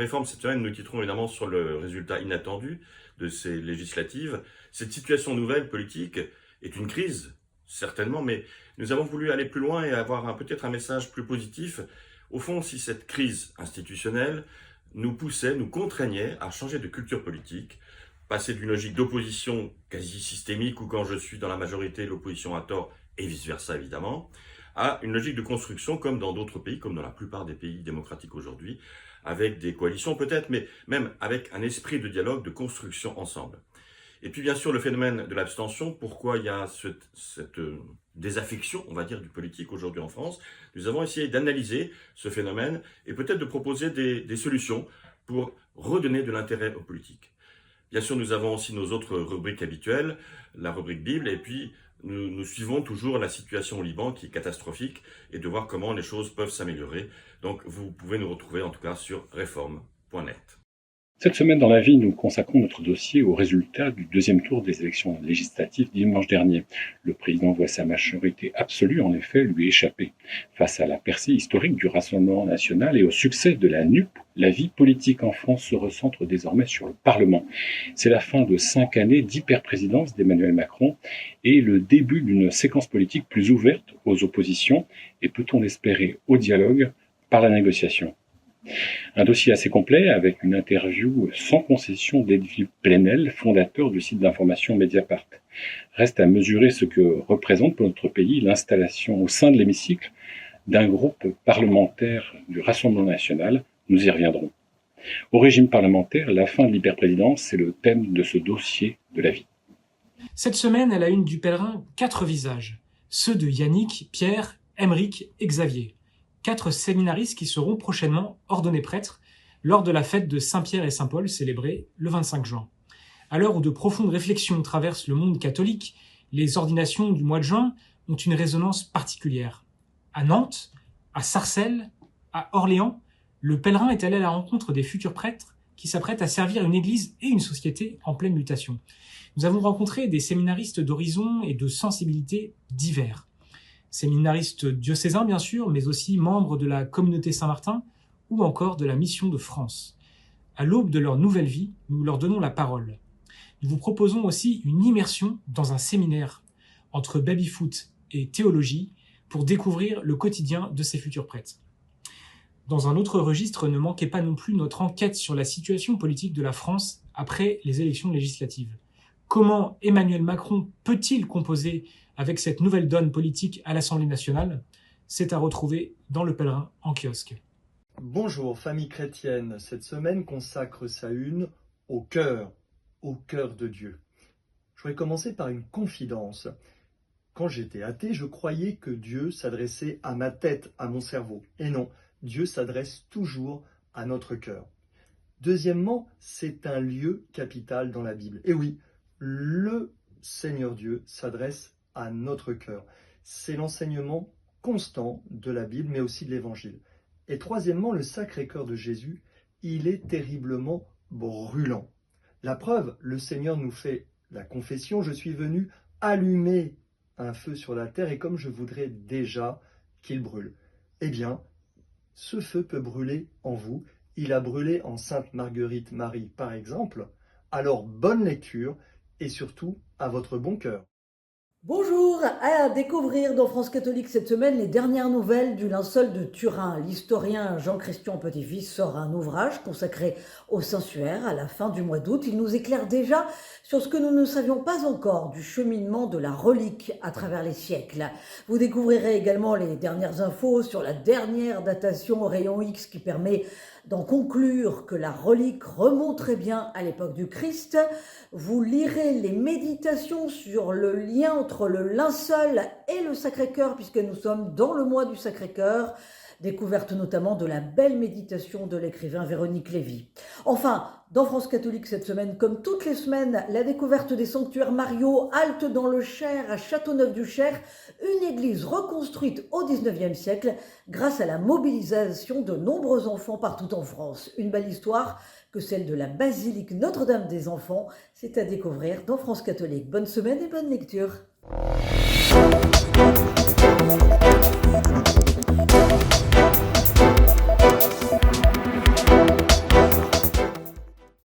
Réforme cette semaine, nous titrons évidemment sur le résultat inattendu de ces législatives. Cette situation nouvelle politique est une crise, certainement, mais nous avons voulu aller plus loin et avoir peut-être un message plus positif. Au fond, si cette crise institutionnelle nous poussait, nous contraignait à changer de culture politique, passer d'une logique d'opposition quasi systémique où quand je suis dans la majorité, l'opposition a tort et vice-versa évidemment, à une logique de construction comme dans d'autres pays, comme dans la plupart des pays démocratiques aujourd'hui, avec des coalitions peut-être, mais même avec un esprit de dialogue, de construction ensemble. Et puis bien sûr le phénomène de l'abstention, pourquoi il y a cette désaffection, on va dire, du politique aujourd'hui en France. Nous avons essayé d'analyser ce phénomène et peut-être de proposer des solutions pour redonner de l'intérêt aux politiques. Bien sûr, nous avons aussi nos autres rubriques habituelles, la rubrique Bible, et puis nous suivons toujours la situation au Liban qui est catastrophique et de voir comment les choses peuvent s'améliorer. Donc vous pouvez nous retrouver en tout cas sur reform.net. Cette semaine dans la vie, nous consacrons notre dossier aux résultats du deuxième tour des élections législatives dimanche dernier. Le président voit sa majorité absolue, en effet, lui échapper. Face à la percée historique du Rassemblement national et au succès de la NUP, la vie politique en France se recentre désormais sur le Parlement. C'est la fin de 5 années d'hyper-présidence d'Emmanuel Macron et le début d'une séquence politique plus ouverte aux oppositions et, peut-on l'espérer, au dialogue par la négociation. Un dossier assez complet avec une interview sans concession d'Edwige Plenel, fondateur du site d'information Mediapart. Reste à mesurer ce que représente pour notre pays l'installation au sein de l'hémicycle d'un groupe parlementaire du Rassemblement national. Nous y reviendrons. Au régime parlementaire, la fin de l'hyperprésidence, c'est le thème de ce dossier de la vie. Cette semaine, à la une du Pèlerin, 4 visages. Ceux de Yannick, Pierre, Aymeric et Xavier. 4 séminaristes qui seront prochainement ordonnés prêtres lors de la fête de Saint-Pierre et Saint-Paul célébrée le 25 juin. À l'heure où de profondes réflexions traversent le monde catholique, les ordinations du mois de juin ont une résonance particulière. À Nantes, à Sarcelles, à Orléans, le Pèlerin est allé à la rencontre des futurs prêtres qui s'apprêtent à servir une église et une société en pleine mutation. Nous avons rencontré des séminaristes d'horizons et de sensibilités divers. Séminaristes diocésains bien sûr, mais aussi membres de la communauté Saint-Martin ou encore de la Mission de France. À l'aube de leur nouvelle vie, nous leur donnons la parole. Nous vous proposons aussi une immersion dans un séminaire entre baby-foot et théologie pour découvrir le quotidien de ces futurs prêtres. Dans un autre registre, ne manquez pas non plus notre enquête sur la situation politique de la France après les élections législatives. Comment Emmanuel Macron peut-il composer avec cette nouvelle donne politique à l'Assemblée nationale? C'est à retrouver dans le Pèlerin en kiosque. Bonjour, famille chrétienne. Cette semaine consacre sa une au cœur de Dieu. Je voudrais commencer par une confidence. Quand j'étais athée, je croyais que Dieu s'adressait à ma tête, à mon cerveau. Et non, Dieu s'adresse toujours à notre cœur. Deuxièmement, c'est un lieu capital dans la Bible. Et oui, le Seigneur Dieu s'adresse à notre cœur. C'est l'enseignement constant de la Bible, mais aussi de l'Évangile. Et troisièmement, le Sacré-Cœur de Jésus, il est terriblement brûlant. La preuve, le Seigneur nous fait la confession, je suis venu allumer un feu sur la terre et comme je voudrais déjà qu'il brûle. Eh bien, ce feu peut brûler en vous. Il a brûlé en Sainte Marguerite Marie, par exemple. Alors, bonne lecture et surtout à votre bon cœur. Bonjour, à découvrir dans France Catholique cette semaine les dernières nouvelles du linceul de Turin. L'historien Jean-Christian Petit-Fils sort un ouvrage consacré au Saint-Suaire à la fin du mois d'août. Il nous éclaire déjà sur ce que nous ne savions pas encore du cheminement de la relique à travers les siècles. Vous découvrirez également les dernières infos sur la dernière datation au rayon X qui permet d'en conclure que la relique remonterait bien à l'époque du Christ. Vous lirez les méditations sur le lien entre le linceul et le Sacré-Cœur, puisque nous sommes dans le mois du Sacré-Cœur. Découverte notamment de la belle méditation de l'écrivain Véronique Lévy. Enfin, dans France Catholique cette semaine, comme toutes les semaines, la découverte des sanctuaires Mariaux, halte dans le Cher, à Châteauneuf-du-Cher, une église reconstruite au XIXe siècle grâce à la mobilisation de nombreux enfants partout en France. Une belle histoire que celle de la basilique Notre-Dame des Enfants, c'est à découvrir dans France Catholique. Bonne semaine et bonne lecture.